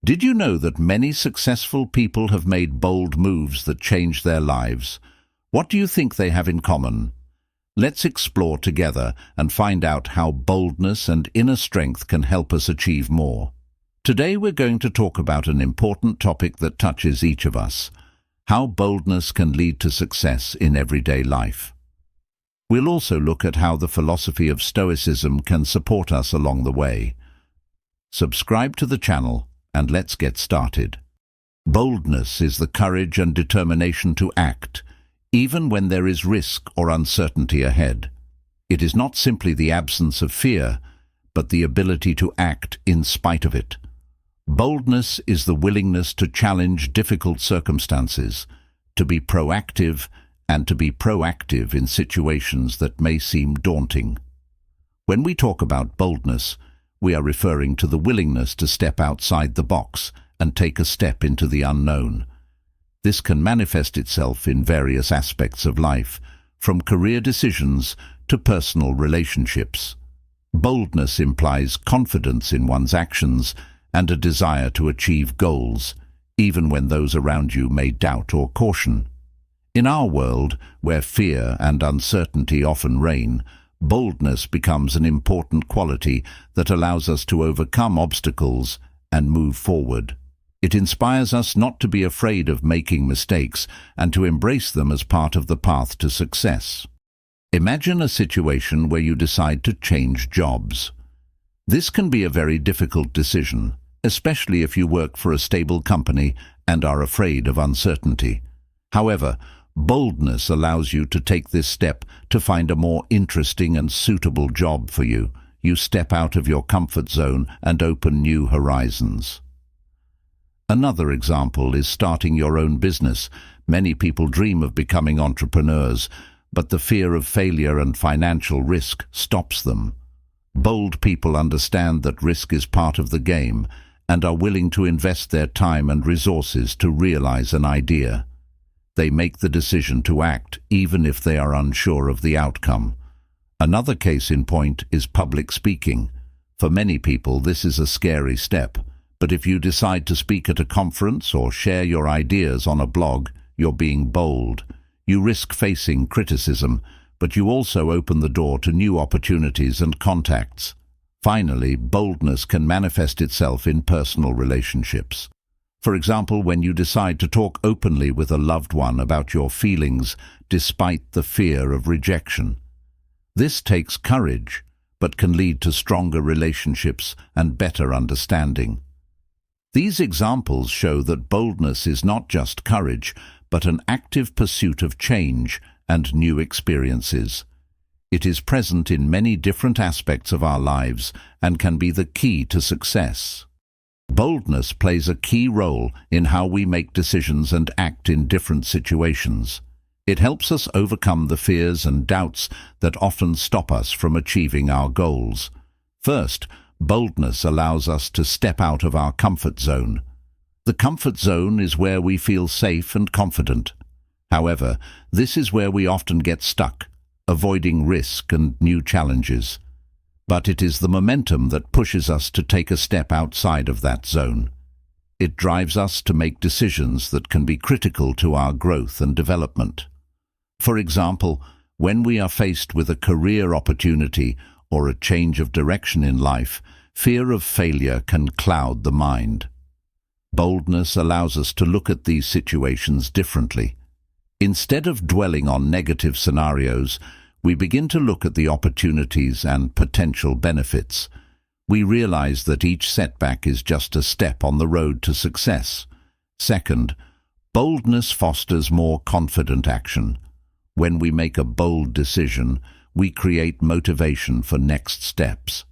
Did you know that many successful people have made bold moves that changed their lives? What do you think they have in common? Let's explore together and find out how boldness and inner strength can help us achieve more. Today we're going to talk about an important topic that touches each of us: how boldness can lead to success in everyday life. We'll also look at how the philosophy of Stoicism can support us along the way. Subscribe to the channel and let's get started. Boldness is the courage and determination to act, even when there is risk or uncertainty ahead. It is not simply the absence of fear, but the ability to act in spite of it. Boldness is the willingness to challenge difficult circumstances, to be proactive, and to be proactive in situations that may seem daunting. When we talk about boldness, we are referring to the willingness to step outside the box and take a step into the unknown. This can manifest itself in various aspects of life, from career decisions to personal relationships. Boldness implies confidence in one's actions and a desire to achieve goals, even when those around you may doubt or caution. In our world, where fear and uncertainty often reign, boldness becomes an important quality that allows us to overcome obstacles and move forward. It inspires us not to be afraid of making mistakes and to embrace them as part of the path to success. Imagine a situation where you decide to change jobs. This can be a very difficult decision, especially if you work for a stable company and are afraid of uncertainty. However, boldness allows you to take this step to find a more interesting and suitable job for you. You step out of your comfort zone and open new horizons. Another example is starting your own business. Many people dream of becoming entrepreneurs, but the fear of failure and financial risk stops them. Bold people understand that risk is part of the game and are willing to invest their time and resources to realize an idea. They make the decision to act even if they are unsure of the outcome. Another case in point is public speaking. For many people, this is a scary step. But if you decide to speak at a conference or share your ideas on a blog, you're being bold. You risk facing criticism, but you also open the door to new opportunities and contacts. Finally, boldness can manifest itself in personal relationships. For example, when you decide to talk openly with a loved one about your feelings despite the fear of rejection. This takes courage, but can lead to stronger relationships and better understanding. These examples show that boldness is not just courage, but an active pursuit of change and new experiences. It is present in many different aspects of our lives and can be the key to success. Boldness plays a key role in how we make decisions and act in different situations. It helps us overcome the fears and doubts that often stop us from achieving our goals. First, boldness allows us to step out of our comfort zone. The comfort zone is where we feel safe and confident. However, this is where we often get stuck, avoiding risk and new challenges. But it is the momentum that pushes us to take a step outside of that zone. It drives us to make decisions that can be critical to our growth and development. For example, when we are faced with a career opportunity or a change of direction in life, fear of failure can cloud the mind. Boldness allows us to look at these situations differently. Instead of dwelling on negative scenarios, we begin to look at the opportunities and potential benefits. We realize that each setback is just a step on the road to success. Second, boldness fosters more confident action. When we make a bold decision, we create motivation for next steps.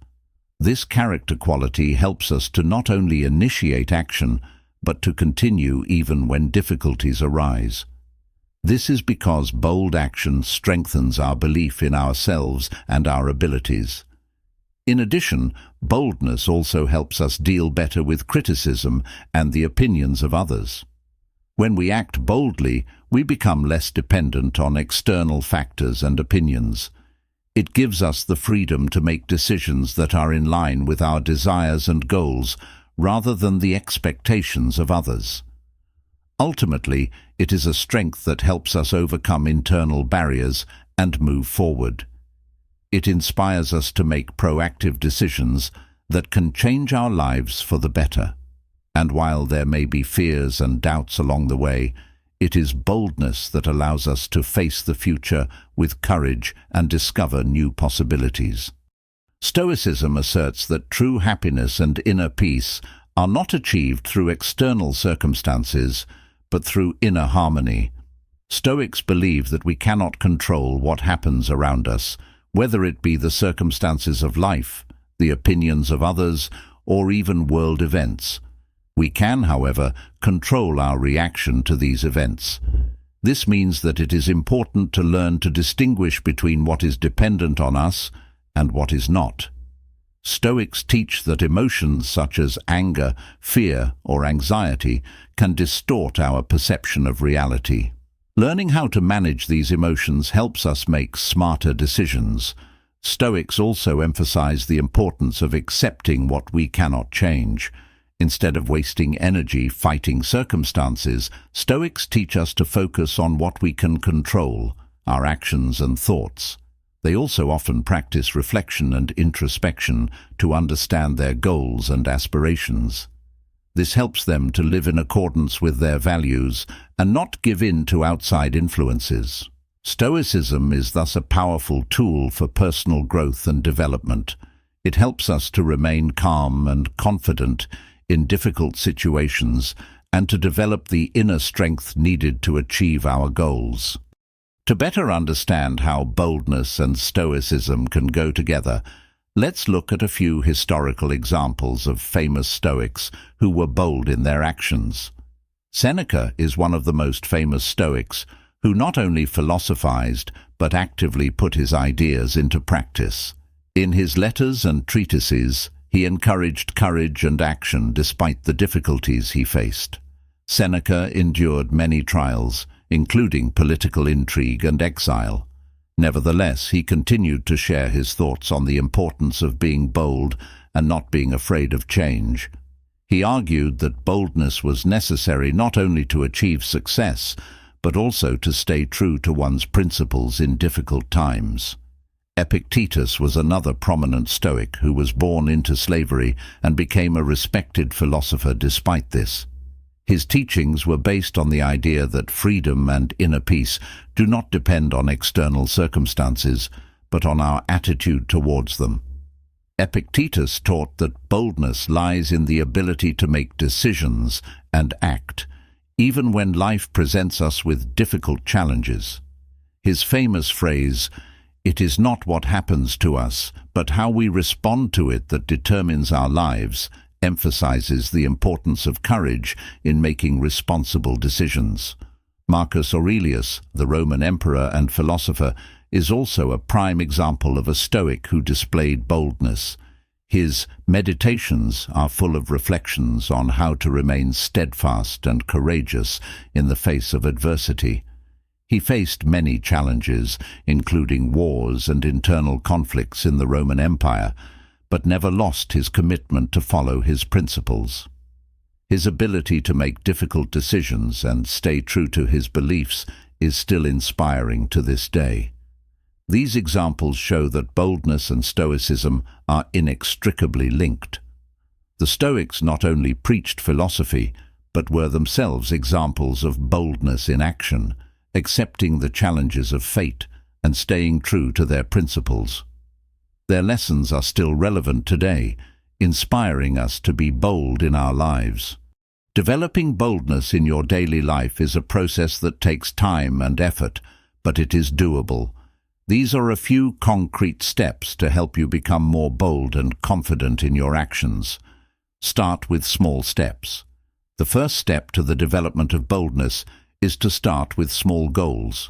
This character quality helps us to not only initiate action, but to continue even when difficulties arise. This is because bold action strengthens our belief in ourselves and our abilities. In addition, boldness also helps us deal better with criticism and the opinions of others. When we act boldly, we become less dependent on external factors and opinions. It gives us the freedom to make decisions that are in line with our desires and goals, rather than the expectations of others. Ultimately, it is a strength that helps us overcome internal barriers and move forward. It inspires us to make proactive decisions that can change our lives for the better. And while there may be fears and doubts along the way, it is boldness that allows us to face the future with courage and discover new possibilities. Stoicism asserts that true happiness and inner peace are not achieved through external circumstances, but through inner harmony. Stoics believe that we cannot control what happens around us, whether it be the circumstances of life, the opinions of others, or even world events. We can, however, control our reaction to these events. This means that it is important to learn to distinguish between what is dependent on us and what is not. Stoics teach that emotions such as anger, fear, or anxiety can distort our perception of reality. Learning how to manage these emotions helps us make smarter decisions. Stoics also emphasize the importance of accepting what we cannot change. Instead of wasting energy fighting circumstances, Stoics teach us to focus on what we can control, our actions and thoughts. They also often practice reflection and introspection to understand their goals and aspirations. This helps them to live in accordance with their values and not give in to outside influences. Stoicism is thus a powerful tool for personal growth and development. It helps us to remain calm and confident in difficult situations and to develop the inner strength needed to achieve our goals. To better understand how boldness and stoicism can go together, let's look at a few historical examples of famous Stoics who were bold in their actions. Seneca is one of the most famous Stoics who not only philosophized but actively put his ideas into practice. In his letters and treatises, he encouraged courage and action despite the difficulties he faced. Seneca endured many trials, including political intrigue and exile. Nevertheless, he continued to share his thoughts on the importance of being bold and not being afraid of change. He argued that boldness was necessary not only to achieve success, but also to stay true to one's principles in difficult times. Epictetus was another prominent Stoic who was born into slavery and became a respected philosopher despite this. His teachings were based on the idea that freedom and inner peace do not depend on external circumstances, but on our attitude towards them. Epictetus taught that boldness lies in the ability to make decisions and act, even when life presents us with difficult challenges. His famous phrase, "It is not what happens to us, but how we respond to it that determines our lives," emphasizes the importance of courage in making responsible decisions. Marcus Aurelius, the Roman emperor and philosopher, is also a prime example of a Stoic who displayed boldness. His Meditations are full of reflections on how to remain steadfast and courageous in the face of adversity. He faced many challenges, including wars and internal conflicts in the Roman Empire, but never lost his commitment to follow his principles. His ability to make difficult decisions and stay true to his beliefs is still inspiring to this day. These examples show that boldness and stoicism are inextricably linked. The Stoics not only preached philosophy, but were themselves examples of boldness in action, accepting the challenges of fate and staying true to their principles. Their lessons are still relevant today, inspiring us to be bold in our lives. Developing boldness in your daily life is a process that takes time and effort, but it is doable. These are a few concrete steps to help you become more bold and confident in your actions. Start with small steps. The first step to the development of boldness is to start with small goals.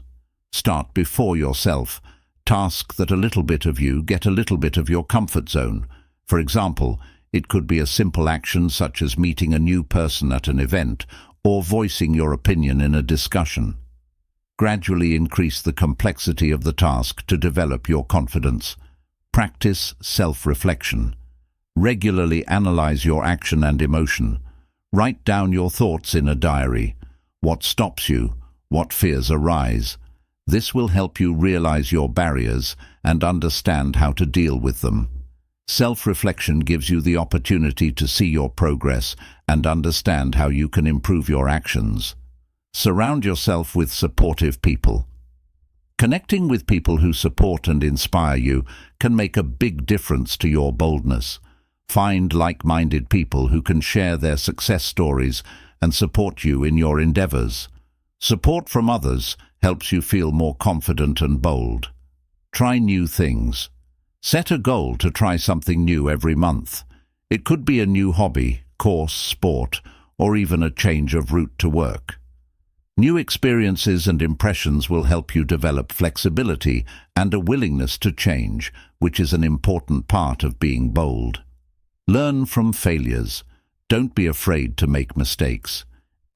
Start before yourself. Task that a little bit of you get a little bit of your comfort zone. For example, it could be a simple action such as meeting a new person at an event or voicing your opinion in a discussion. Gradually increase the complexity of the task to develop your confidence. Practice self-reflection. Regularly analyze your action and emotion. Write down your thoughts in a diary. What stops you? What fears arise? This will help you realize your barriers and understand how to deal with them. Self-reflection gives you the opportunity to see your progress and understand how you can improve your actions. Surround yourself with supportive people. Connecting with people who support and inspire you can make a big difference to your boldness. Find like-minded people who can share their success stories and support you in your endeavors. Support from others helps you feel more confident and bold. Try new things. Set a goal to try something new every month. It could be a new hobby, course, sport, or even a change of route to work. New experiences and impressions will help you develop flexibility and a willingness to change, which is an important part of being bold. Learn from failures. Don't be afraid to make mistakes.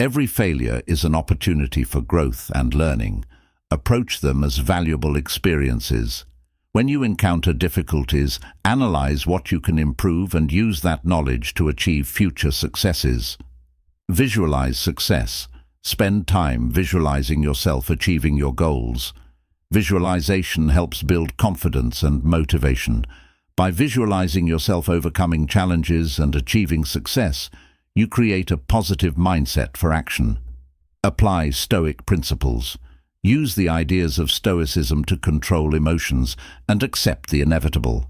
Every failure is an opportunity for growth and learning. Approach them as valuable experiences. When you encounter difficulties, analyze what you can improve and use that knowledge to achieve future successes. Visualize success. Spend time visualizing yourself achieving your goals. Visualization helps build confidence and motivation. By visualizing yourself overcoming challenges and achieving success, you create a positive mindset for action. Apply Stoic principles. Use the ideas of Stoicism to control emotions and accept the inevitable.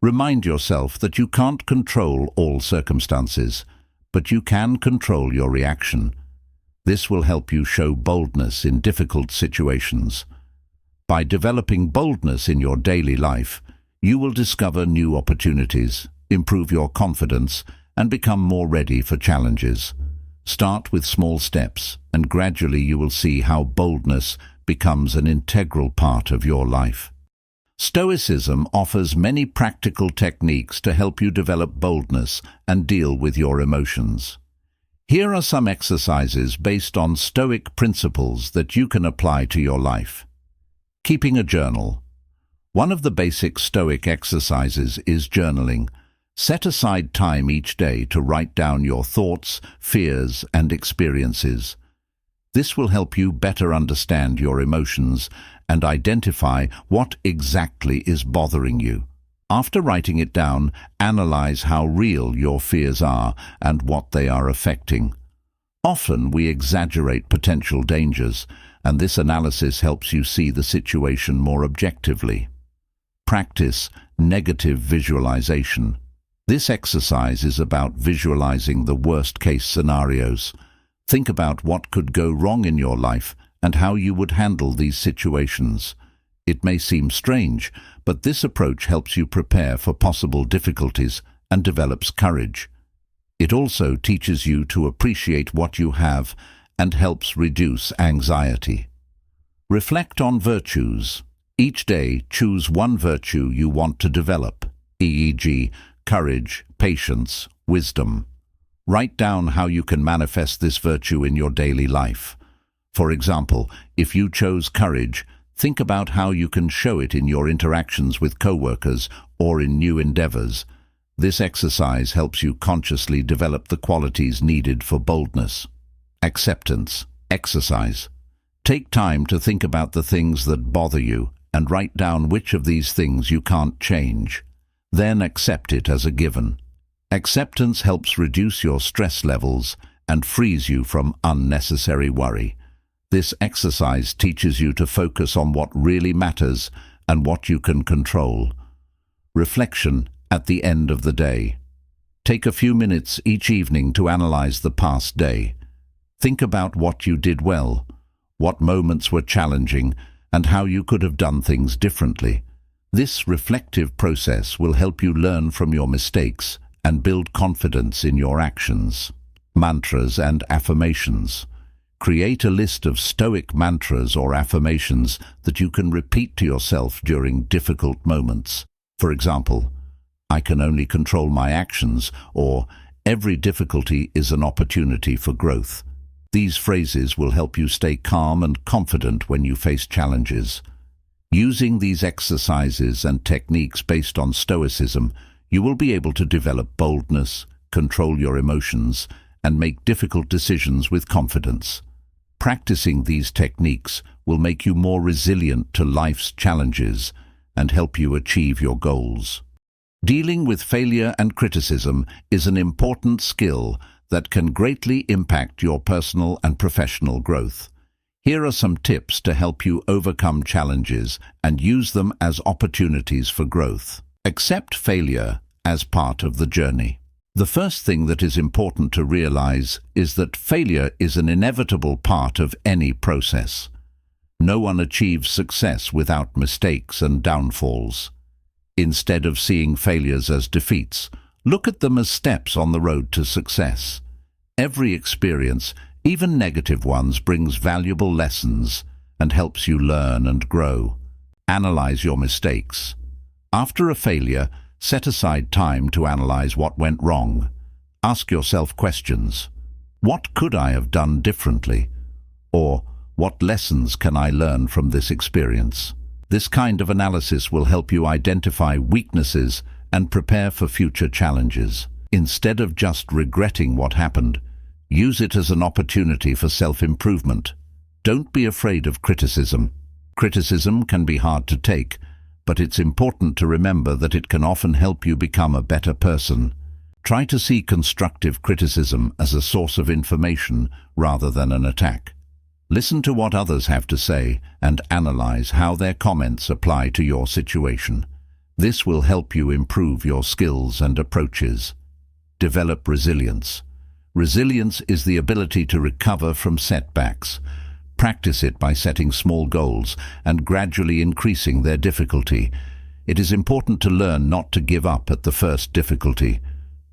Remind yourself that you can't control all circumstances, but you can control your reaction. This will help you show boldness in difficult situations. By developing boldness in your daily life, you will discover new opportunities, improve your confidence, and become more ready for challenges. Start with small steps, and gradually you will see how boldness becomes an integral part of your life. Stoicism offers many practical techniques to help you develop boldness and deal with your emotions. Here are some exercises based on Stoic principles that you can apply to your life. Keeping a journal. One of the basic Stoic exercises is journaling. Set aside time each day to write down your thoughts, fears, and experiences. This will help you better understand your emotions and identify what exactly is bothering you. After writing it down, analyze how real your fears are and what they are affecting. Often we exaggerate potential dangers, and this analysis helps you see the situation more objectively. Practice negative visualization. This exercise is about visualizing the worst-case scenarios. Think about what could go wrong in your life and how you would handle these situations. It may seem strange, but this approach helps you prepare for possible difficulties and develops courage. It also teaches you to appreciate what you have and helps reduce anxiety. Reflect on virtues. Each day, choose one virtue you want to develop, e.g., courage, patience, wisdom. Write down how you can manifest this virtue in your daily life. For example, if you chose courage, think about how you can show it in your interactions with co-workers or in new endeavors. This exercise helps you consciously develop the qualities needed for boldness. Acceptance. Exercise. Take time to think about the things that bother you and write down which of these things you can't change. Then accept it as a given. Acceptance helps reduce your stress levels and frees you from unnecessary worry. This exercise teaches you to focus on what really matters and what you can control. Reflection at the end of the day. Take a few minutes each evening to analyze the past day. Think about what you did well, what moments were challenging, and how you could have done things differently. This reflective process will help you learn from your mistakes and build confidence in your actions. Mantras and affirmations. Create a list of Stoic mantras or affirmations that you can repeat to yourself during difficult moments. For example, I can only control my actions, or every difficulty is an opportunity for growth. These phrases will help you stay calm and confident when you face challenges. Using these exercises and techniques based on Stoicism, you will be able to develop boldness, control your emotions, and make difficult decisions with confidence. Practicing these techniques will make you more resilient to life's challenges and help you achieve your goals. Dealing with failure and criticism is an important skill that can greatly impact your personal and professional growth. Here are some tips to help you overcome challenges and use them as opportunities for growth. Accept failure as part of the journey. The first thing that is important to realize is that failure is an inevitable part of any process. No one achieves success without mistakes and downfalls. Instead of seeing failures as defeats, look at them as steps on the road to success. Every experience, even negative ones, brings valuable lessons and helps you learn and grow. Analyze your mistakes. After a failure, set aside time to analyze what went wrong. Ask yourself questions. What could I have done differently? Or, what lessons can I learn from this experience? This kind of analysis will help you identify weaknesses and prepare for future challenges. Instead of just regretting what happened, use it as an opportunity for self-improvement. Don't be afraid of criticism. Criticism can be hard to take, but it's important to remember that it can often help you become a better person. Try to see constructive criticism as a source of information rather than an attack. Listen to what others have to say and analyze how their comments apply to your situation. This will help you improve your skills and approaches. Develop resilience. Resilience is the ability to recover from setbacks. Practice it by setting small goals and gradually increasing their difficulty. It is important to learn not to give up at the first difficulty.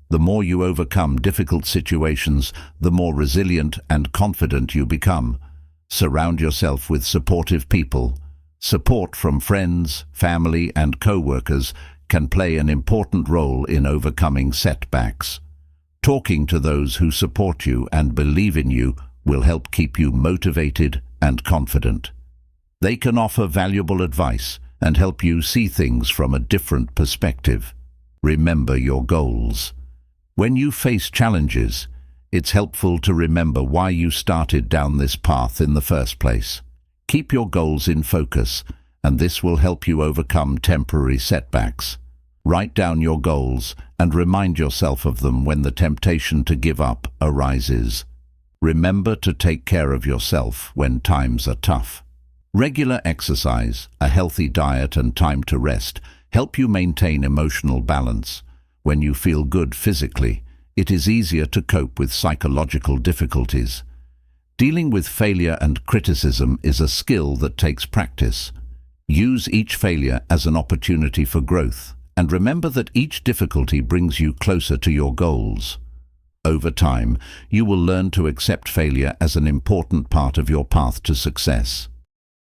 The more you overcome difficult situations, the more resilient and confident you become. Surround yourself with supportive people. Support from friends, family, and co-workers can play an important role in overcoming setbacks. Talking to those who support you and believe in you will help keep you motivated and confident. They can offer valuable advice and help you see things from a different perspective. Remember your goals. When you face challenges, it's helpful to remember why you started down this path in the first place. Keep your goals in focus, and this will help you overcome temporary setbacks. Write down your goals and remind yourself of them when the temptation to give up arises. Remember to take care of yourself when times are tough. Regular exercise, a healthy diet, and time to rest help you maintain emotional balance. When you feel good physically, it is easier to cope with psychological difficulties. Dealing with failure and criticism is a skill that takes practice. Use each failure as an opportunity for growth, and remember that each difficulty brings you closer to your goals. Over time, you will learn to accept failure as an important part of your path to success.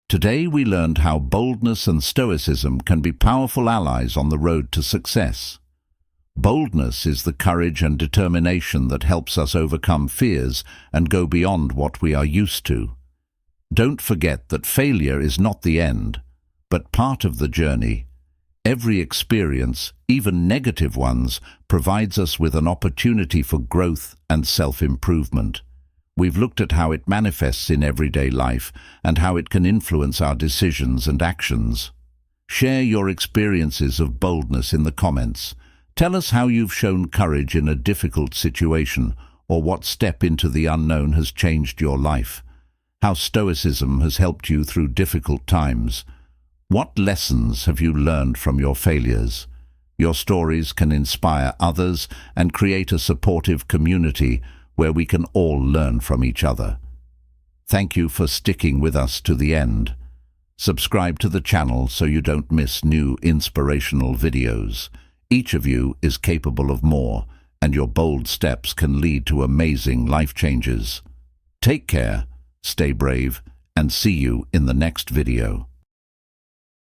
Today we learned how boldness and stoicism can be powerful allies on the road to success. Boldness is the courage and determination that helps us overcome fears and go beyond what we are used to. Don't forget that failure is not the end, but part of the journey. Every experience, even negative ones, provides us with an opportunity for growth and self-improvement. We've looked at how it manifests in everyday life and how it can influence our decisions and actions. Share your experiences of boldness in the comments. Tell us how you've shown courage in a difficult situation, or what step into the unknown has changed your life. How Stoicism has helped you through difficult times. What lessons have you learned from your failures? Your stories can inspire others and create a supportive community where we can all learn from each other. Thank you for sticking with us to the end. Subscribe to the channel so you don't miss new inspirational videos. Each of you is capable of more, and your bold steps can lead to amazing life changes. Take care, stay brave, and see you in the next video.